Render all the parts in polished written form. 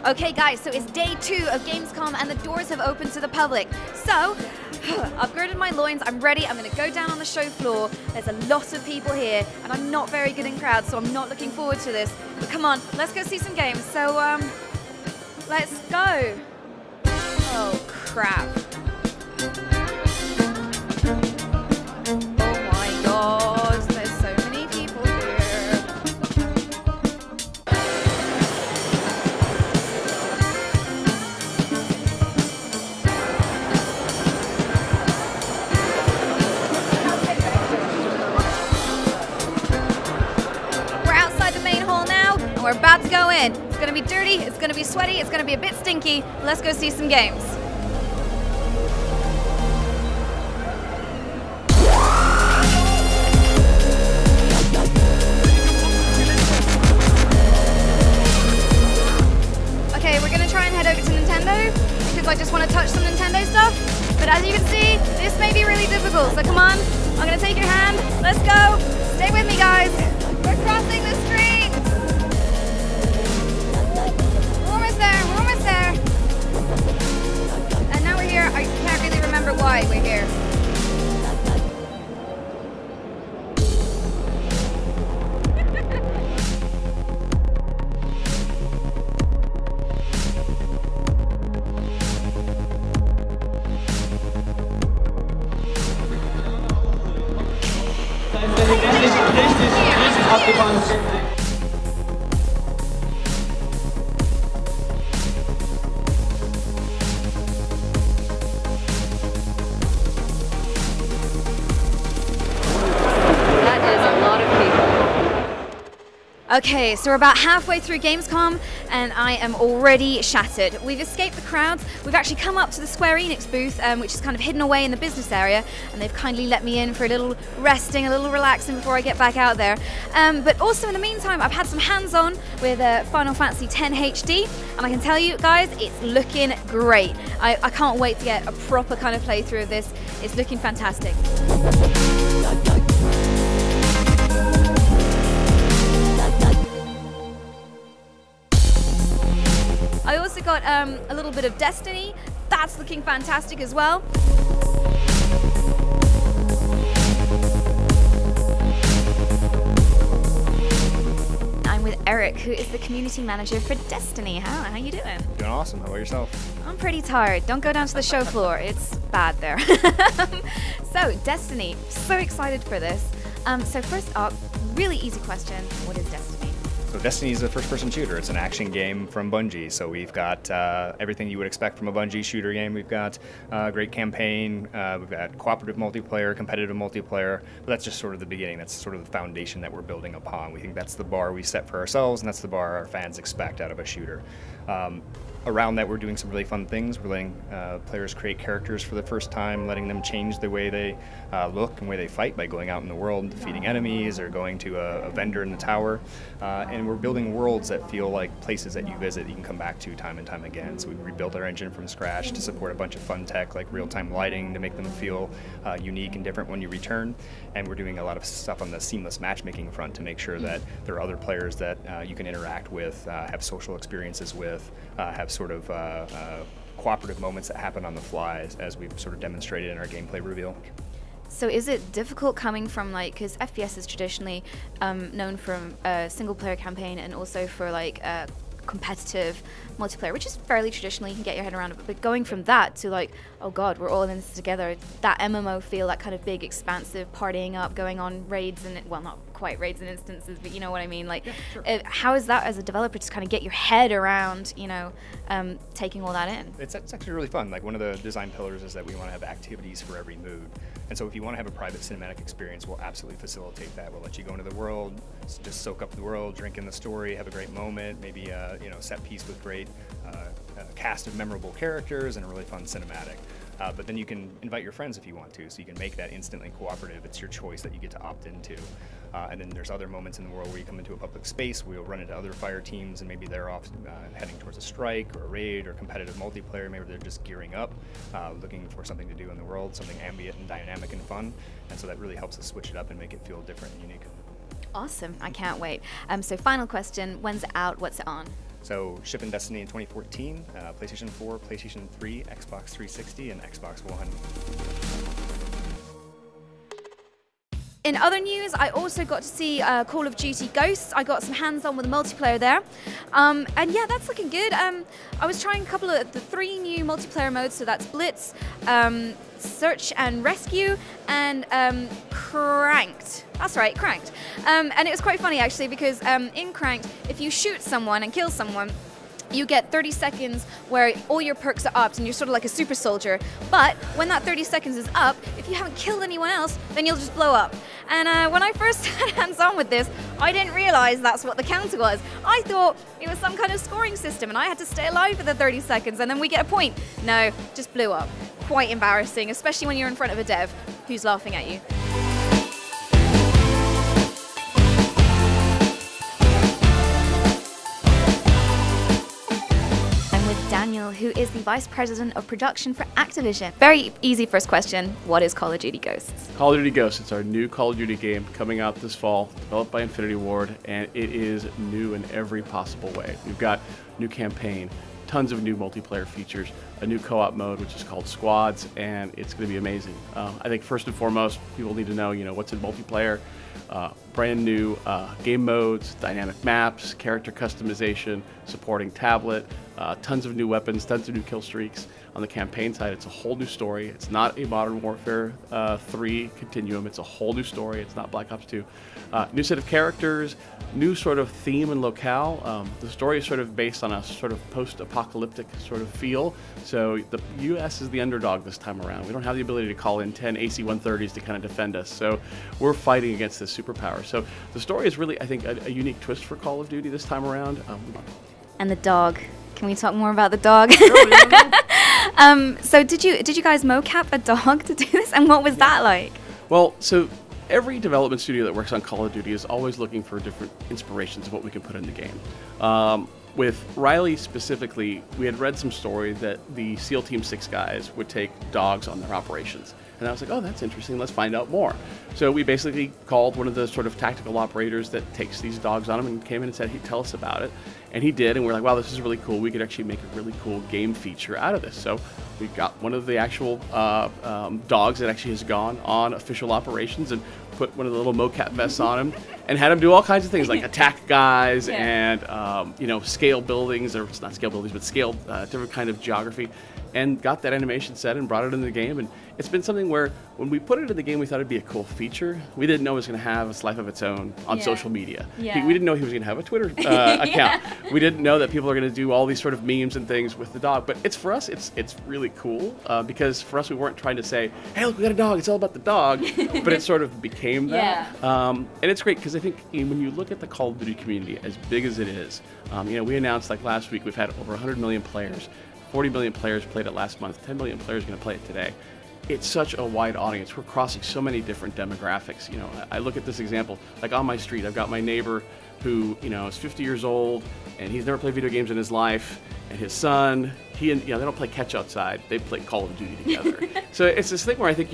Okay guys, so it's day 2 of Gamescom and the doors have opened to the public. So, I've girded my loins, I'm ready, I'm gonna go down on the show floor. There's a lot of people here and I'm not very good in crowds, so I'm not looking forward to this. But come on, let's go see some games. So, let's go. Oh crap. Oh my god, there's so many people here. We're outside the main hall now, and we're about to go in. It's gonna be dirty, it's gonna be sweaty, it's gonna be a bit stinky. Let's go see some games. Okay, we're gonna try and head over to Nintendo because I just want to touch some Nintendo stuff. But as you can see, this may be really difficult. So come on, I'm gonna take your hand. Let's go. Stay with me, guys. We're crossing the street. We're almost there. We're almost there. And now we're here. I can't really remember why we're here. Okay, so we're about halfway through Gamescom and I am already shattered. We've escaped the crowds. We've actually come up to the Square Enix booth, which is kind of hidden away in the business area, and they've kindly let me in for a little resting, a little relaxing before I get back out there. But also in the meantime, I've had some hands-on with Final Fantasy X HD, and I can tell you guys, it's looking great. I can't wait to get a proper kind of playthrough of this. It's looking fantastic. I also got a little bit of Destiny. That's looking fantastic as well. I'm with Eric, who is the community manager for Destiny. How you doing? Doing awesome. How about yourself? I'm pretty tired. Don't go down to the show floor. It's bad there. So, Destiny. So excited for this. So first up, really easy question. What is Destiny? So Destiny is a first-person shooter. It's an action game from Bungie. So we've got everything you would expect from a Bungie shooter game. We've got a great campaign. We've got cooperative multiplayer, competitive multiplayer. But that's just sort of the beginning. That's sort of the foundation that we're building upon. We think that's the bar we set for ourselves, and that's the bar our fans expect out of a shooter. Around that, we're doing some really fun things. We're letting players create characters for the first time, letting them change the way they look and the way they fight by going out in the world, defeating enemies, or going to a vendor in the tower. And we're building worlds that feel like places that you visit, you can come back to time and time again. So we rebuilt our engine from scratch to support a bunch of fun tech like real-time lighting to make them feel unique and different when you return. And we're doing a lot of stuff on the seamless matchmaking front to make sure that there are other players that you can interact with, have social experiences with, have sort of cooperative moments that happen on the fly, as we've sort of demonstrated in our gameplay reveal. So is it difficult coming from, like, because FPS is traditionally known from a single player campaign and also for like competitive multiplayer, which is fairly traditional, you can get your head around it, but going from that to like, oh god, we're all in this together, that MMO feel, that kind of big expansive partying up, going on raids, and well, not quite raids and instances, but you know what I mean, like, yeah, sure. How is that as a developer to kind of get your head around, you know, taking all that in? It's actually really fun. Like, one of the design pillars is that we want to have activities for every mood. And so if you want to have a private cinematic experience, we'll absolutely facilitate that. We'll let you go into the world, just soak up the world, drink in the story, have a great moment, maybe you know, set piece with great cast of memorable characters and a really fun cinematic. But then you can invite your friends if you want to, so you can make that instantly cooperative. It's your choice that you get to opt into. And then there's other moments in the world where you come into a public space, where you'll run into other fire teams, and maybe they're off heading towards a strike or a raid or competitive multiplayer. Maybe they're just gearing up, looking for something to do in the world, something ambient and dynamic and fun. And so that really helps us switch it up and make it feel different and unique. Awesome, I can't wait. So final question, when's it out, what's it on? So shipping Destiny in 2014, PlayStation 4, PlayStation 3, Xbox 360, and Xbox One. In other news, I also got to see Call of Duty Ghosts. I got some hands-on with the multiplayer there. And yeah, that's looking good. I was trying a couple of the 3 new multiplayer modes, so that's Blitz, Search and Rescue, and Cranked. That's right, Cranked. And it was quite funny actually, because in Cranked, if you shoot someone and kill someone, you get 30 seconds where all your perks are upped and you're sort of like a super soldier. But when that 30 seconds is up, if you haven't killed anyone else, then you'll just blow up. And when I first had hands-on with this, I didn't realize that's what the counter was. I thought it was some kind of scoring system and I had to stay alive for the 30 seconds and then we get a point. No, just blew up. Quite embarrassing, especially when you're in front of a dev who's laughing at you. Daniel, who is the Vice President of Production for Activision. Very easy first question. What is Call of Duty Ghosts? Call of Duty Ghosts, it's our new Call of Duty game coming out this fall, developed by Infinity Ward, and it is new in every possible way. We've got new campaign, tons of new multiplayer features, a new co-op mode which is called Squads, and it's going to be amazing. I think first and foremost, people need to know, what's in multiplayer. Brand new game modes, dynamic maps, character customization, supporting tablet, tons of new weapons, tons of new kill streaks. On the campaign side, it's a whole new story. It's not a Modern Warfare 3 continuum. It's a whole new story. It's not Black Ops 2. New set of characters, new sort of theme and locale. The story is sort of based on a sort of post-apocalyptic sort of feel. So the U.S. is the underdog this time around. We don't have the ability to call in 10 AC-130s to kind of defend us. So we're fighting against this superpower. So the story is really, I think, a unique twist for Call of Duty this time around. And the dog. Can we talk more about the dog? So did you guys mocap a dog to do this, and what was that like? Well, so every development studio that works on Call of Duty is always looking for different inspirations of what we can put in the game. With Riley specifically, we had read some story that the SEAL Team 6 guys would take dogs on their operations. And I was like, oh, that's interesting, let's find out more. So we basically called one of the sort of tactical operators that takes these dogs on them and came in and said he'd tell us about it. And he did, and we're like, wow, this is really cool. We could actually make a really cool game feature out of this. So we got one of the actual dogs that actually has gone on official operations and put one of the little mocap vests on him and had him do all kinds of things like attack guys and, scale buildings, or it's not scale buildings, but scale different kind of geography, and got that animation set and brought it into the game. And it's been something where when we put it in the game, we thought it'd be a cool feature. We didn't know it was going to have a life of its own on social media. We didn't know he was going to have a Twitter account. We didn't know that people are going to do all these sort of memes and things with the dog. But it's for us, it's really cool because for us, we weren't trying to say, hey, look, we got a dog. It's all about the dog. But it sort of became that. And it's great because I think when you look at the Call of Duty community, as big as it is, we announced like last week, we've had over 100 million players. 40 million players played it last month. 10 million players are going to play it today. It's such a wide audience. We're crossing so many different demographics. I look at this example, like on my street, I've got my neighbor who, is 50 years old and he's never played video games in his life, and his son, they don't play catch outside, they play Call of Duty together. So it's this thing where I think,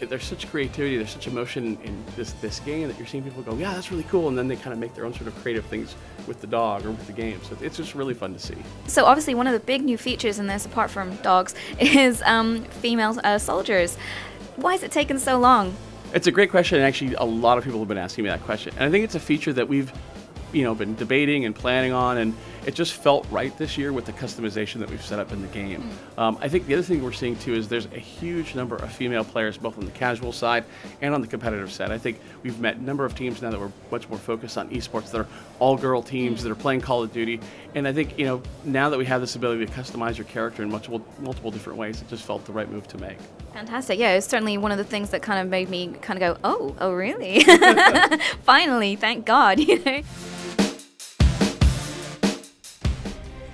there's such creativity, there's such emotion in this game that you're seeing people go, yeah, that's really cool, and then they kind of make their own sort of creative things with the dog or with the game. So it's just really fun to see. So obviously one of the big new features in this, apart from dogs, is female soldiers. Why has it taken so long? It's a great question, and actually a lot of people have been asking me that question. And I think it's a feature that we've been debating and planning on, and it just felt right this year with the customization that we've set up in the game. I think the other thing we're seeing too is there's a huge number of female players both on the casual side and on the competitive side. I think we've met a number of teams now that we're much more focused on esports that are all-girl teams that are playing Call of Duty, and I think now that we have this ability to customize your character in multiple different ways, it just felt the right move to make. Fantastic. Yeah, it's certainly one of the things that kind of made me kind of go, oh really? Finally, thank God,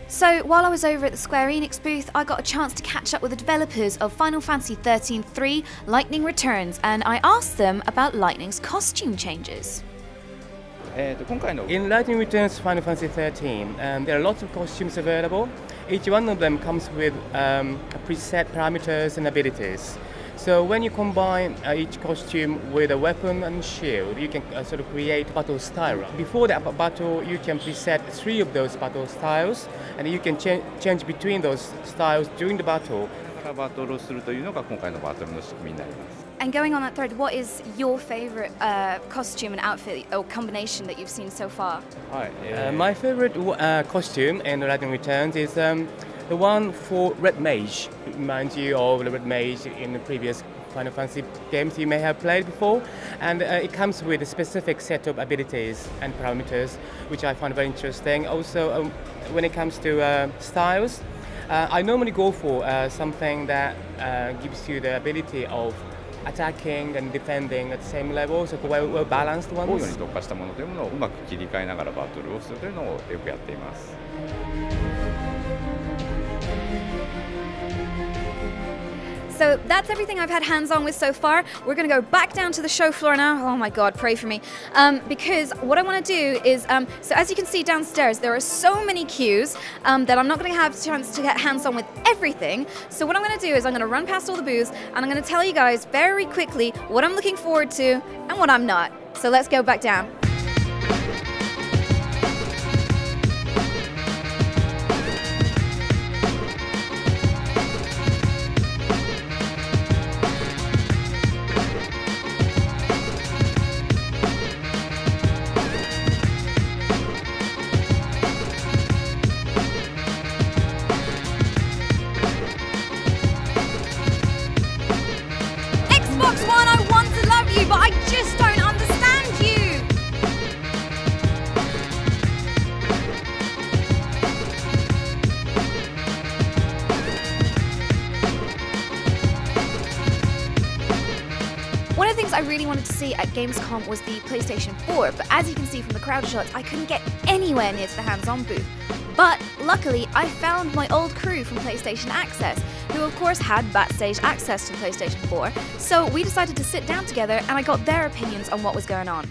So while I was over at the Square Enix booth, I got a chance to catch up with the developers of Final Fantasy XIII-3 Lightning Returns, and I asked them about Lightning's costume changes. In Lightning Returns Final Fantasy XIII, there are lots of costumes available. Each one of them comes with preset parameters and abilities. So when you combine each costume with a weapon and shield, you can sort of create battle style. Before the battle, you can preset 3 of those battle styles, and you can change between those styles during the battle. And going on that thread, what is your favorite costume and outfit or combination that you've seen so far? My favorite costume in Lightning Returns is the one for Red Mage. It reminds you of the Red Mage in the previous Final Fantasy games you may have played before. And it comes with a specific set of abilities and parameters, which I find very interesting. Also, when it comes to styles, I normally go for something that gives you the ability of attacking and defending at the same level, so well balanced ones. So that's everything I've had hands-on with so far. We're going to go back down to the show floor now. Oh my God, pray for me. Because what I want to do is, so as you can see downstairs, there are so many queues that I'm not going to have a chance to get hands-on with everything. So what I'm going to do is I'm going to run past all the booths and I'm going to tell you guys very quickly what I'm looking forward to and what I'm not. So let's go back down. One of the things I really wanted to see at GamesCom was the PlayStation 4, but as you can see from the crowd shots, I couldn't get anywhere near to the hands-on booth. But luckily, I found my old crew from PlayStation Access, who of course had backstage access to the PlayStation 4, so we decided to sit down together and I got their opinions on what was going on.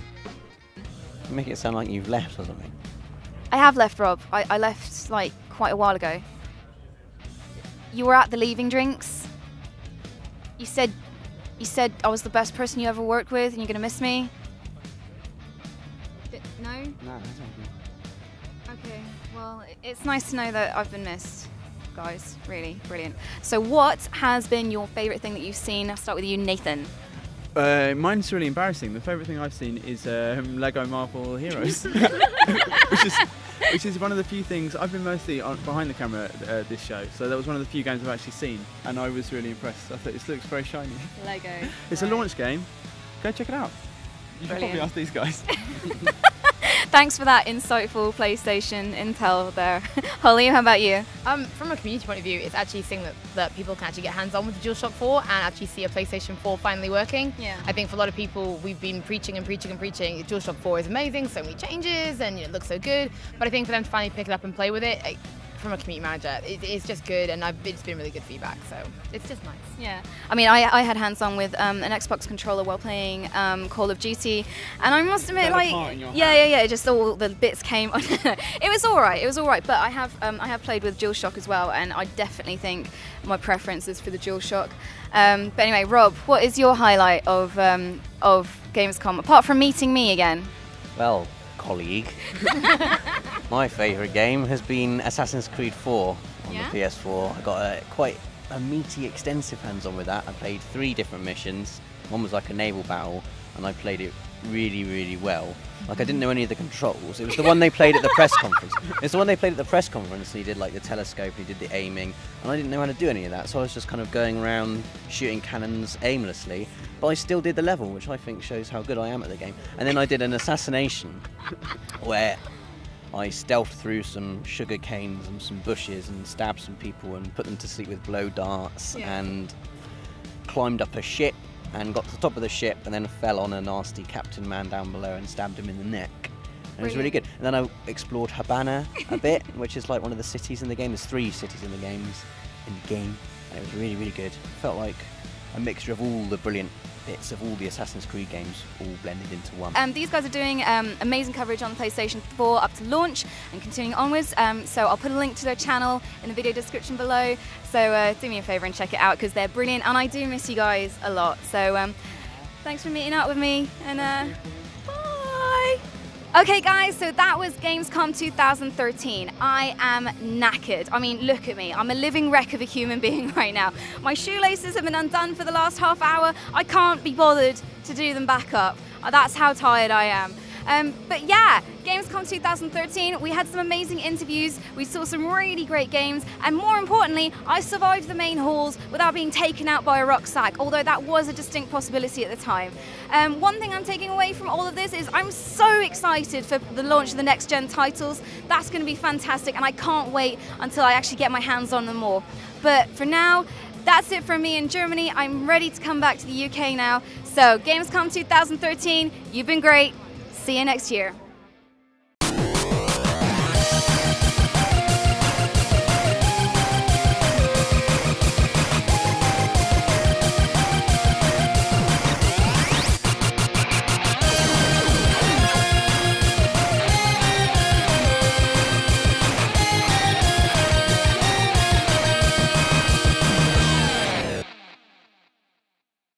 You make it sound like you've left or something. I have left, Rob. I left like quite a while ago. You were at the leaving drinks. You said I was the best person you ever worked with and you're gonna miss me. No? No, that's not good. Okay, well, it's nice to know that I've been missed, guys. Really, brilliant. So what has been your favourite thing that you've seen? I'll start with you, Nathan. Mine's really embarrassing. The favourite thing I've seen is Lego Marvel Heroes, which is one of the few things. I've been mostly behind the camera at this show, so that was one of the few games I've actually seen, and I was really impressed. I thought this looks very shiny. Lego. It's a launch game. Go check it out. You should probably ask these guys. Thanks for that insightful PlayStation intel there. Holly, how about you? From a community point of view, it's actually seeing that people can actually get hands-on with the DualShock 4 and actually see a PlayStation 4 finally working. Yeah. I think for a lot of people, we've been preaching and preaching and preaching. DualShock 4 is amazing, so many changes, and it looks so good. But I think for them to finally pick it up and play with it, from a community manager, it's just good, and it's been really good feedback, so it's just nice. Yeah, I mean, I had hands-on with an Xbox controller while playing Call of Duty, and I must admit, like, yeah, just all the bits came. It was all right, but I have played with DualShock as well, and I definitely think my preference is for the DualShock. But anyway, Rob, what is your highlight of Gamescom apart from meeting me again? Well, colleague. My favourite game has been Assassin's Creed 4 on the PS4. I got quite a meaty, extensive hands-on with that. I played 3 different missions. One was like a naval battle, and I played it really, really well. Like, I didn't know any of the controls. It was the one they played at the press conference. It's the one they played at the press conference. He did like the telescope, he did the aiming, and I didn't know how to do any of that. So I was just kind of going around shooting cannons aimlessly. But I still did the level, which I think shows how good I am at the game. And then I did an assassination where I stealthed through some sugar canes and some bushes and stabbed some people and put them to sleep with blow darts and climbed up a ship and got to the top of the ship and then fell on a nasty captain man down below and stabbed him in the neck. And it was really good. And then I explored Habana a bit, which is like one of the cities in the game. There's 3 cities in the game, and it was really, really good. Felt like a mixture of all the brilliant bits of all the Assassin's Creed games all blended into one. These guys are doing amazing coverage on PlayStation 4 up to launch and continuing onwards. So I'll put a link to their channel in the video description below. So do me a favor and check it out because they're brilliant, and I do miss you guys a lot. So thanks for meeting up with me, and bye. Okay guys, so that was Gamescom 2013. I am knackered. I mean, look at me. I'm a living wreck of a human being right now. My shoelaces have been undone for the last half hour. I can't be bothered to do them back up. That's how tired I am. But yeah, Gamescom 2013, we had some amazing interviews, we saw some really great games, and more importantly, I survived the main halls without being taken out by a rucksack, although that was a distinct possibility at the time. One thing I'm taking away from all of this is I'm so excited for the launch of the next-gen titles. That's going to be fantastic, and I can't wait until I actually get my hands on them all. But for now, that's it from me in Germany. I'm ready to come back to the UK now. So, Gamescom 2013, you've been great. See you next year.